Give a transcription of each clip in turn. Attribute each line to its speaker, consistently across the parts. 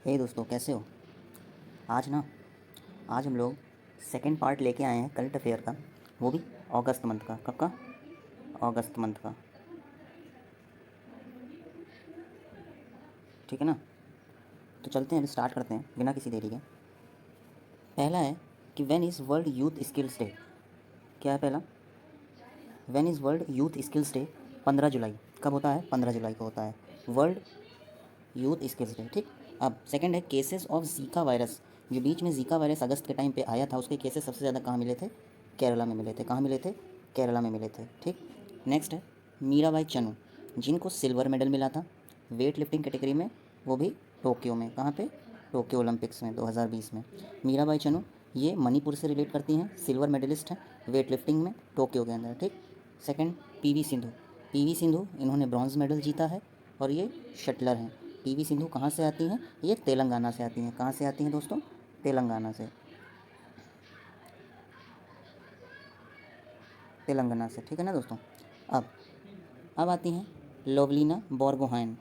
Speaker 1: हे दोस्तों, कैसे हो? आज हम लोग सेकंड पार्ट लेके आए हैं करंट अफेयर का, वो भी अगस्त मंथ का। कब का? अगस्त मंथ का, ठीक है ना? तो चलते हैं, अभी स्टार्ट करते हैं बिना किसी देरी के। पहला है कि when is world youth skills day. क्या है पहला? When is world youth skills day? 15 जुलाई। कब होता है? 15 जुलाई को होता है वर्ल्ड यूथ स्किल्स डे, ठीक। अब सेकंड है केसेस ऑफ जीका वायरस। जो बीच में जीका वायरस अगस्त के टाइम पे आया था, उसके केसेस सबसे ज़्यादा कहाँ मिले थे? केरला में मिले थे। कहाँ मिले थे? केरला में मिले थे, ठीक। नेक्स्ट है मीराबाई चनू, जिनको सिल्वर मेडल मिला था वेट लिफ्टिंग कैटेगरी में, वो भी टोक्यो में। कहाँ पे? टोक्यो ओलंपिक्स में 2020 में। मीराबाई चनू ये मणिपुर से रिलेट करती हैं, सिल्वर मेडलिस्ट हैं वेट लिफ्टिंग में टोक्यो के अंदर, ठीक। Second PV Sindhu. PV Sindhu इन्होंने ब्रॉन्ज मेडल जीता है और ये शटलर हैं। पीवी सिंधु कहाँ से आती हैं? ये तेलंगाना से आती हैं। कहाँ से आती हैं दोस्तों? तेलंगाना से, तेलंगाना से, ठीक है ना दोस्तों। अब आती हैं लोवलीना बोरगोहाइन,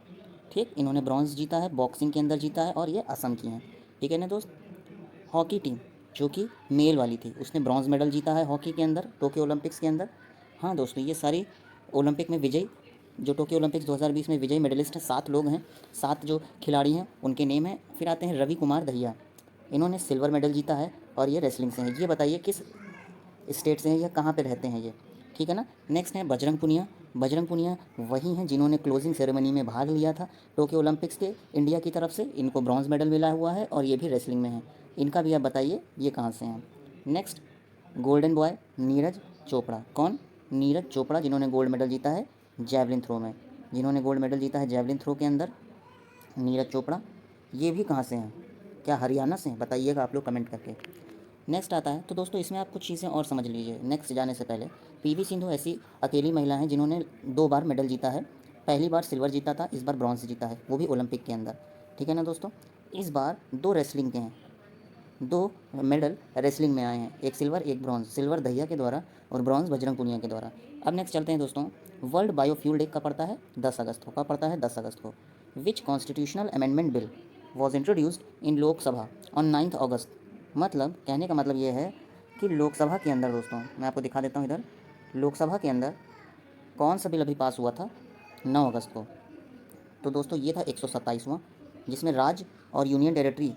Speaker 1: ठीक। इन्होंने ब्रॉन्ज जीता है, बॉक्सिंग के अंदर जीता है और ये असम की हैं, ठीक है ना दोस्त। हॉकी टीम जो कि मेल वाली थी, उसने ब्रॉन्ज मेडल जीता है हॉकी के अंदर टोक्यो ओलंपिक्स के अंदर। हाँ दोस्तों, ये सारी ओलंपिक में विजयी, जो टोक्यो ओलंपिक्स 2020 में विजयी मेडलिस्ट हैं, 7 लोग हैं, 7 जो खिलाड़ी हैं उनके नेम हैं। फिर आते हैं रवि कुमार दहिया, इन्होंने सिल्वर मेडल जीता है और ये रेसलिंग से हैं। ये बताइए किस स्टेट से हैं या कहाँ पे रहते हैं ये, ठीक है ना। नेक्स्ट है बजरंग पुनिया। बजरंग पुनिया वही हैं जिन्होंने क्लोजिंग सेरेमनी में भाग लिया था टोक्यो ओलंपिक्स के इंडिया की तरफ से। इनको ब्रॉन्ज मेडल मिला हुआ है और ये भी रेसलिंग में हैं। इनका भी आप बताइए ये कहाँ से हैं। Next golden boy Neeraj Chopra. कौन? नीरज चोपड़ा, जिन्होंने गोल्ड मेडल जीता है जैवलिन थ्रो में। जिन्होंने गोल्ड मेडल जीता है जैवलिन थ्रो के अंदर, नीरज चोपड़ा। ये भी कहाँ से हैं? क्या हरियाणा से हैं? बताइएगा आप लोग कमेंट करके। नेक्स्ट आता है, तो दोस्तों इसमें आप कुछ चीज़ें और समझ लीजिए नेक्स्ट जाने से पहले। पीवी सिंधु ऐसी अकेली महिला हैं जिन्होंने 2 बार मेडल जीता है। पहली बार सिल्वर जीता था, इस बार ब्रॉन्ज जीता है, वो भी ओलंपिक के अंदर, ठीक है ना दोस्तों। इस बार 2 रेसलिंग के हैं, 2 मेडल रेसलिंग में आए हैं, एक सिल्वर एक ब्रॉन्ज। सिल्वर दहिया के द्वारा और ब्रॉन्ज बजरंग पुनिया के द्वारा। अब नेक्स्ट चलते हैं दोस्तों। वर्ल्ड बायोफ्यूल डे कब पड़ता है? 10 अगस्त को। कब पड़ता है? 10 अगस्त को। Which constitutional amendment bill was introduced in Lok Sabha on 9 August. मतलब कहने का मतलब ये है कि लोकसभा के अंदर, दोस्तों मैं आपको दिखा देता हूँ इधर, लोकसभा के अंदर कौन सा बिल अभी पास हुआ था 9 अगस्त को? तो दोस्तों ये था 127वां, जिसमें राज्य और यूनियन टेरिटरी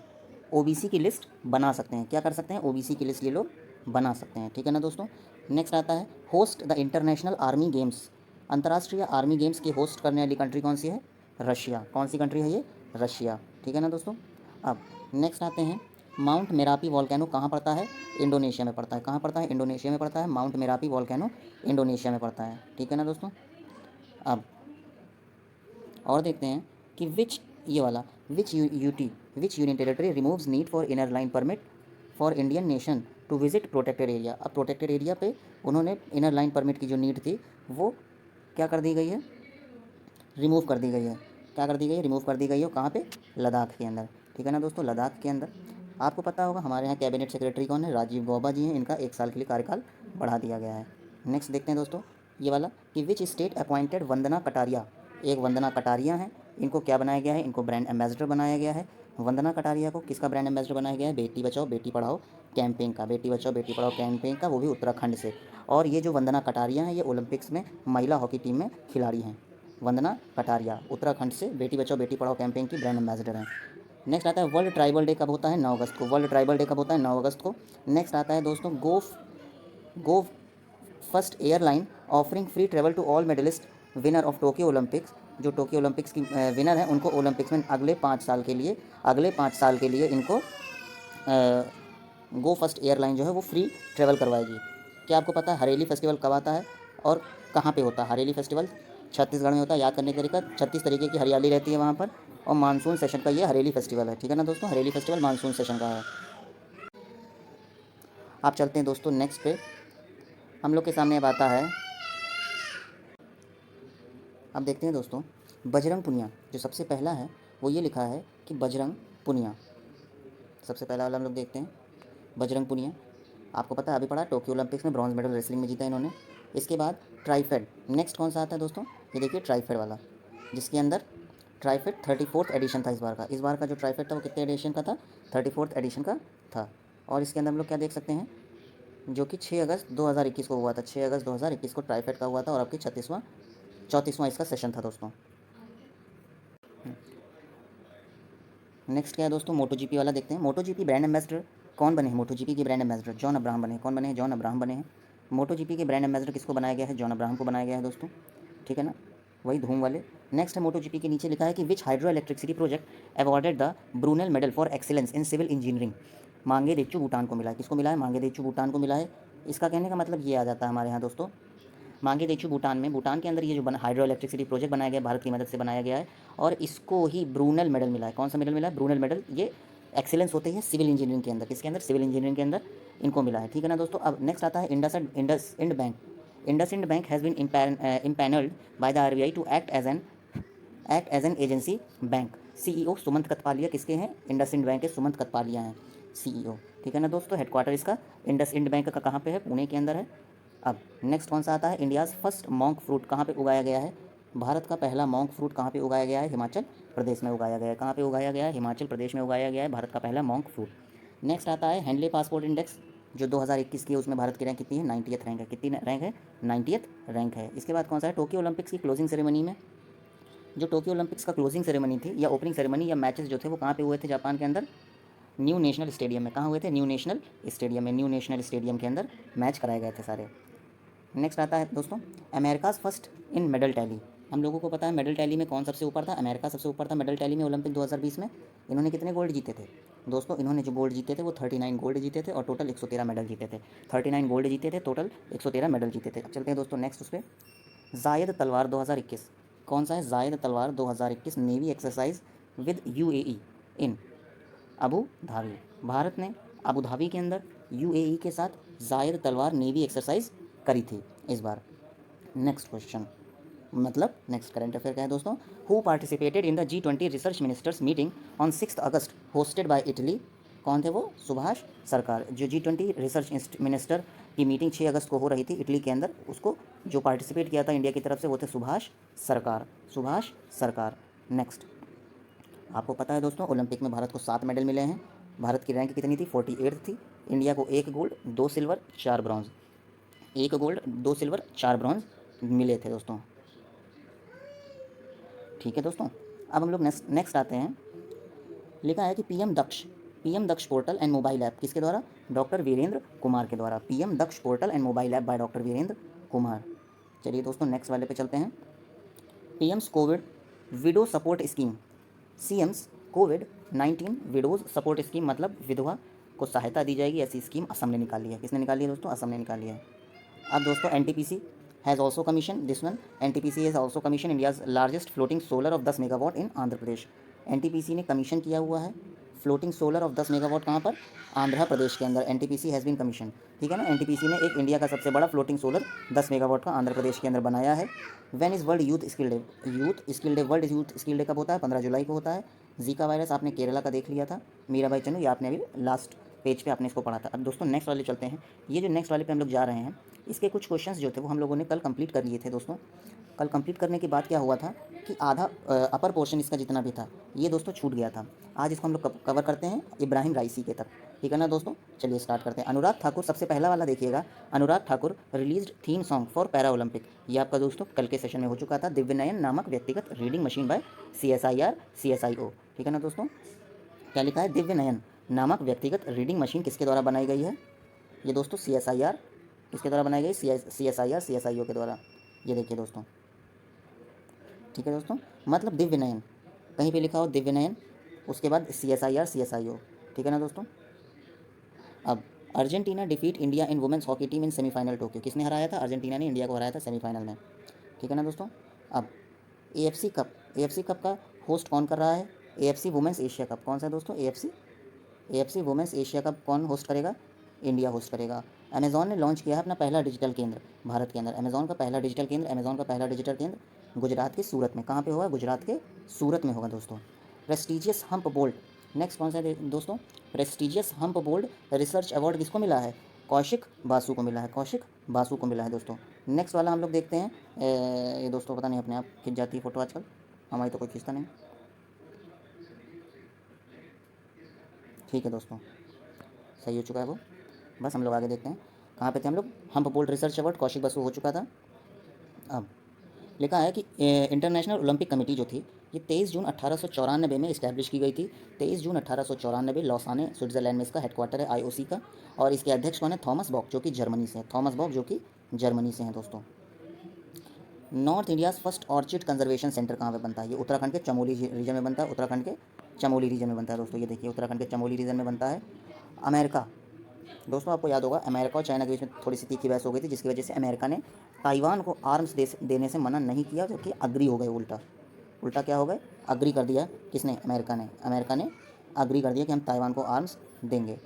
Speaker 1: ओबीसी की लिस्ट बना सकते हैं। क्या कर सकते हैं? ओबीसी की लिस्ट ये लोग बना सकते हैं, ठीक है ना दोस्तों। नेक्स्ट आता है host the international army games. अंतर्राष्ट्रीय आर्मी गेम्स की होस्ट करने वाली कंट्री कौन सी है? रशिया। कौन सी कंट्री है ये? रशिया, ठीक है ना दोस्तों। अब नेक्स्ट आते हैं माउंट मेरापी वॉल्केनो कहाँ पड़ता है? इंडोनेशिया में पड़ता है। कहाँ पड़ता है? इंडोनेशिया में पड़ता है। माउंट मेरापी वॉल्केनो इंडोनेशिया में पड़ता है, ठीक है ना दोस्तों। अब और देखते हैं कि ये वाला which union territory removes need for inner line permit for Indian nation to visit protected area. अब प्रोटेक्टेड एरिया पे उन्होंने इनर लाइन परमिट की जो नीड थी वो क्या कर दी गई है? रिमूव कर दी गई है। क्या कर दी गई है? रिमूव कर दी गई है। कहाँ पे? लद्दाख के अंदर, ठीक है ना दोस्तों, लद्दाख के अंदर। आपको पता होगा हमारे यहाँ कैबिनेट सेक्रेटरी कौन है? राजीव गौबा जी हैं। इनका 1 साल के लिए कार्यकाल बढ़ा दिया गया है। नेक्स्ट देखते हैं दोस्तों ये वाला कि which state appointed Vandana Kataria. एक वंदना कटारिया हैं, इनको क्या बनाया गया है? इनको ब्रांड एम्बेसडर बनाया गया है। वंदना कटारिया को किसका ब्रांड एम्बेसडर बनाया गया है? बेटी बचाओ बेटी पढ़ाओ कैंपेन का। बेटी बचाओ बेटी पढ़ाओ कैंपेन का, वो भी उत्तराखंड से। और ये जो वंदना कटारिया हैं ये ओलंपिक्स में महिला हॉकी टीम में खिलाड़ी हैं। वंदना कटारिया उत्तराखंड से बेटी बचाओ बेटी पढ़ाओ कैंपेन की ब्रांड एम्बेसडर हैं। नेक्स्ट आता है वर्ल्ड ट्राइबल डे कब होता है? 9 अगस्त को। वर्ल्ड ट्राइबल डे कब होता है? 9 अगस्त को। नेक्स्ट आता है दोस्तों Go First airline offering free travel to all medallist winner of Tokyo Olympics. जो टोक्यो ओलंपिक्स की विनर हैं उनको ओलंपिक्स में अगले 5 साल के लिए इनको गो फर्स्ट एयरलाइन जो है वो फ्री ट्रेवल करवाएगी। क्या आपको पता है हरेली फेस्टिवल कब आता है और कहाँ पे होता है? हरेली फेस्टिवल छत्तीसगढ़ में होता है। याद करने का तरीका, 36 तरीके की हरियाली रहती है वहाँ पर, और मानसून सेशन का ये हरेली फेस्टिवल है, ठीक है ना दोस्तों। हरेली फेस्टिवल मानसून सेशन का है। आप चलते हैं दोस्तों नेक्स्ट पे। हम लोग के सामने अब आता है, अब देखते हैं दोस्तों बजरंग पुनिया। जो सबसे पहला है वो ये लिखा है कि बजरंग पुनिया, सबसे पहला वाला हम लोग देखते हैं बजरंग पुनिया। आपको पता है अभी पढ़ा टोक्यो ओलंपिक्स में ब्रॉन्ज मेडल रेसलिंग में जीता इन्होंने। इसके बाद ट्राइफेड, नेक्स्ट कौन सा आता है दोस्तों, ये देखिए ट्राइफेड वाला, जिसके अंदर ट्राइफेड 34th एडिशन था इस बार का। इस बार का जो ट्राइफेड था वो कितने एडिशन का था, 34th एडिशन का था। और इसके अंदर हम लोग क्या देख सकते हैं, जो कि 6 अगस्त 2021 को हुआ था, 6 अगस्त 2021 को ट्राइफेड का हुआ था और आपकी 34वां इसका सेशन था दोस्तों। नेक्स्ट क्या है दोस्तों, मोटो जीपी वाला देखते हैं। मोटो जीपी ब्रांड एम्बेसडर कौन बने हैं, मोटो जीपी के ब्रांड एम्बेसडर जॉन अब्राहम बने हैं। कौन बने हैं, जॉन अब्राहम बने हैं। मोटो जीपी के ब्रांड एम्बेसडर किसको बनाया गया है, जॉन अब्राहम को बनाया गया है दोस्तों, ठीक है ना, वही धूम वाले। नेक्स्ट है मोटो जीपी के नीचे लिखा है कि which hydro electricity project awarded the Brunel medal for excellence in civil engineering. Mangdechhu Bhutan को मिला है, किसको मिला है, मांगे देचू भूटान को मिला है। इसका कहने का मतलब ये आ जाता है हमारे यहाँ दोस्तों, मांगे देचू भूटान में, भूटान के अंदर ये जो हाइड्रो इलेक्ट्रिसिटी प्रोजेक्ट बनाया गया है, भारत की मदद से बनाया गया है और इसको ही ब्रूनेल मेडल मिला है। कौन सा मेडल मिला है, ब्रूनेल मेडल। ये एक्सीलेंस होते हैं सिविल इंजीनियरिंग के अंदर, किसके अंदर, सिविल इंजीनियरिंग के अंदर इनको मिला है, ठीक है ना दोस्तों। अब नेक्स्ट आता है IndusInd Bank. IndusInd Bank has been empanelled by the RBI to act as an agency bank. CEO Sumant Kathpalia किसके हैं, इंडसइंड बैंक के सुमंत कथपालिया हैं सीईओ, ठीक है ना दोस्तों। हेडक्वार्टर इसका इंडसइंड बैंक का कहाँ पे है, पुणे के अंदर है। अब नेक्स्ट कौन सा आता है, इंडियाज़ फर्स्ट मॉन्क फ्रूट कहाँ पे उगाया गया है, भारत का पहला मॉन्क फ्रूट कहाँ पे उगाया गया है, हिमाचल प्रदेश में उगाया गया है। कहाँ पे उगाया गया है, हिमाचल प्रदेश में उगाया गया है भारत का पहला मॉन्क फ्रूट। नेक्स्ट आता है हैंडले पासपोर्ट इंडेक्स, जो 2021 की है, उसमें भारत की रैंक कितनी है, 90th रैंक है। कितनी रैंक है, 90th रैंक है। इसके बाद कौन सा है, टोक्यो ओलंपिक्स की क्लोजिंग सेरेमनी में, जो टोक्यो ओलंपिक्स का क्लोजिंग सेरेमनी थी या ओपनिंग सेरेमनी या मैचेस जो थे वो कहाँ पे हुए थे, जापान के अंदर न्यू नेशनल स्टेडियम में। कहाँ हुए थे, न्यू नेशनल स्टेडियम में, न्यू नेशनल स्टेडियम के अंदर मैच कराए गए थे सारे। नेक्स्ट आता है दोस्तों America's first in medal tally. हम लोगों को पता है मेडल टैली में कौन सबसे ऊपर था, अमेरिका सबसे ऊपर था मेडल टैली में ओलंपिक 2020 में। इन्होंने कितने गोल्ड जीते थे दोस्तों, इन्होंने जो गोल्ड जीते थे वो 39 गोल्ड जीते थे और टोटल 113 मेडल जीते थे। 39 गोल्ड जीते थे, टोटल 113 मेडल जीते थे। अब चलते हैं दोस्तों नेक्स्ट उस पर, जायद तलवार 2021 कौन सा है, जायद तलवार 2021 navy exercise with UAE in Abu Dhabi. Bharat ने अबू धाबी के अंदर यूएई के साथ जायद तलवार नेवी एक्सरसाइज करी थी इस बार। नेक्स्ट क्वेश्चन, मतलब नेक्स्ट करंट अफेयर का है दोस्तों, who participated in the G20 research ministers meeting on 6 August hosted by Italy. कौन थे वो, सुभाष सरकार। जो G20 रिसर्च मिनिस्टर की मीटिंग 6 अगस्त को हो रही थी इटली के अंदर, उसको जो पार्टिसिपेट किया था इंडिया की तरफ से वो थे सुभाष सरकार, सुभाष सरकार। नेक्स्ट आपको पता है दोस्तों ओलंपिक में भारत को 7 मेडल मिले हैं। भारत की रैंक कितनी थी, 48 थी। इंडिया को 1 gold 2 silver 4 bronze, 1 gold 2 silver 4 bronze मिले थे दोस्तों, ठीक है दोस्तों। अब हम लोग नेक्स्ट आते हैं, लिखा है कि PM Daksh portal and mobile app किसके द्वारा, डॉक्टर वीरेंद्र कुमार के द्वारा। PM Daksh portal and mobile app by doctor Virendra Kumar. चलिए दोस्तों नेक्स्ट वाले पे चलते हैं, PM's COVID widow support scheme. CM's कोविड-19 विडोज़ सपोर्ट स्कीम, मतलब विधवा को सहायता दी जाएगी, ऐसी स्कीम असम ने निकाली है। किसने निकाली है दोस्तों, असम ने निकाली है। अब दोस्तों NTPC has also commission this one, NTPC has also commission India's largest floating solar of 10 megawatt in Andhra Pradesh. NTPC ने कमीशन किया हुआ है फ्लोटिंग सोलर ऑफ 10 मेगावाट, कहाँ पर, आंध्र प्रदेश के अंदर। एनटीपीसी हैज़ बीन कमीशन, ठीक है ना। एनटीपीसी ने एक इंडिया का सबसे बड़ा फ्लोटिंग सोलर 10 मेगावाट का आंध्र प्रदेश के अंदर बनाया है। When is world youth skill day, world youth skill day कब होता है, 15 जुलाई को होता है। जीका वायरस आपने केरला का देख लिया था, मीराबाई चन्नू, ये आपने अभी लास्ट पेज पे आपने इसको पढ़ा था। अब दोस्तों नेक्स्ट वाले चलते हैं, ये जो नेक्स्ट वाले पे हम लोग जा रहे हैं, इसके कुछ क्वेश्चंस जो थे वो हम लोगों ने कल कंप्लीट कर लिए थे दोस्तों। कल कंप्लीट करने के बाद क्या हुआ था कि आधा अपर पोर्शन इसका जितना भी था ये दोस्तों छूट गया था। आज इसको हम लोग कवर करते हैं इब्राहिम राइसी के तक, ठीक है ना दोस्तों। चलिए स्टार्ट करते हैं। अनुराग ठाकुर, सबसे पहला वाला देखिएगा, Anurag Thakur released theme song for para Olympic. ये आपका दोस्तों कल के सेशन में हो चुका था। दिव्य नयन नामक व्यक्तिगत रीडिंग मशीन बाय CSIO, ठीक है ना दोस्तों। क्या लिखा है, दिव्य नयन नामक व्यक्तिगत रीडिंग मशीन किसके द्वारा बनाई गई है, ये दोस्तों CSIR किसके द्वारा बनाई गई, CSIO के द्वारा। ये देखिए दोस्तों, ठीक है दोस्तों, मतलब दिव्य नयन, कहीं पे लिखा हो दिव्य नयन, उसके बाद CSIO, ठीक है ना दोस्तों। अब Argentina defeat India in women's hockey team in semifinal Tokyo. किसने हराया था, अर्जेंटीना ने इंडिया को हराया था सेमीफाइनल में, ठीक है ना दोस्तों। अब AFC कप का होस्ट कौन कर रहा है, AFC वुमेंस एशिया कप। कौन सा है दोस्तों, AFC वुमेंस एशिया कप कौन होस्ट करेगा, इंडिया होस्ट करेगा। अमेज़ॉन ने लॉन्च किया है अपना पहला डिजिटल केंद्र भारत के अंदर। अमेज़ॉन का पहला डिजिटल केंद्र गुजरात के सूरत में, कहाँ पे होगा, गुजरात के सूरत में होगा दोस्तों। प्रेस्टीजियस हम्प बोल्ट, नेक्स्ट कौन सा है दोस्तों, prestigious hump bolt research award किसको मिला है, कौशिक बासु को मिला है, कौशिक बासु को मिला है दोस्तों। नेक्स्ट वाला हम लोग देखते हैं। ये दोस्तों पता नहीं अपने आप खिंच जाती है फ़ोटो आजकल, हमारी तो कोई खींचता नहीं। ठीक है दोस्तों, सही हो चुका है वो। बस हम लोग आगे देखते हैं, कहाँ पे थे हम लोग। हम पोल रिसर्च अवार्ड कौशिक बसु हो चुका था। अब लिखा है कि इंटरनेशनल ओलंपिक कमेटी जो थी ये 23 जून 1894 में इस्टेब्लिश की गई थी। 23 जून 1894 लौसाने स्विट्ज़रलैंड में इसका हेडक्वार्टर है आईओसी का। और इसके अध्यक्ष कौन है? थॉमस बॉक, जो कि जर्मनी से है। थॉमस बॉक जो कि जर्मनी से हैं दोस्तों। North India's first orchid conservation centre कहाँ पे बनता है? ये उत्तराखंड के चमोली रीजन में बनता है। उत्तराखंड के चमोली रीजन में बनता है दोस्तों। ये देखिए उत्तराखंड के चमोली रीजन में बनता है। अमेरिका, दोस्तों आपको याद होगा अमेरिका और चाइना के बीच में थोड़ी सी तीखी बहस हो गई थी, जिसकी वजह से अमेरिका ने ताइवान को आर्म्स देने से मना नहीं किया, जबकि अग्री हो गए। उल्टा उल्टा क्या हो गए? अग्री कर दिया। किसने? अमेरिका ने अग्री कर दिया कि हम ताइवान को आर्म्स देंगे।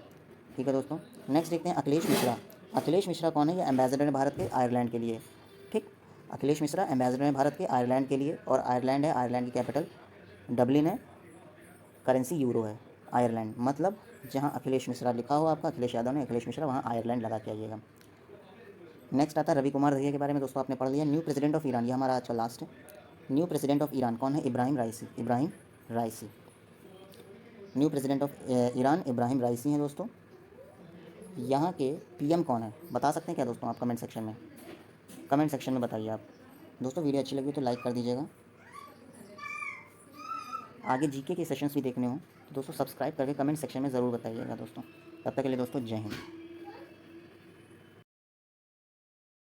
Speaker 1: ठीक है दोस्तों, नेक्स्ट देखते हैं अखिलेश मिश्रा। अखिलेश मिश्रा कौन है? ये एम्बेसडर है भारत के आयरलैंड के लिए। ठीक, अखिलेश मिश्रा एम्बेसडर है भारत के आयरलैंड के लिए। और आयरलैंड है, आयरलैंड की कैपिटल डबलिन है, करेंसी यूरो है। आयरलैंड मतलब जहाँ अखिलेश मिश्रा लिखा हो आपका, अखिलेश यादव ने अखिलेश मिश्रा, वहाँ आयरलैंड लगा के आइएगा। नेक्स्ट आता है रवि कुमार दहिया के बारे में दोस्तों, आपने पढ़ लिया। न्यू प्रेसिडेंट ऑफ ईरान, ये हमारा आज का लास्ट है। न्यू प्रेसिडेंट ऑफ ईरान कौन है? Ebrahim Raisi. Ebrahim Raisi new president of Iran Ebrahim Raisi हैं दोस्तों। यहाँ के पीएम कौन है? बता सकते हैं क्या दोस्तों आप? कमेंट सेक्शन में, कमेंट सेक्शन में बताइए आप। दोस्तों वीडियो अच्छी लगी तो लाइक कर दीजिएगा। आगे जीके के सेशंस भी देखने हो तो दोस्तों सब्सक्राइब करके कमेंट सेक्शन में ज़रूर बताइएगा दोस्तों। तब तक के लिए दोस्तों जय हिंद।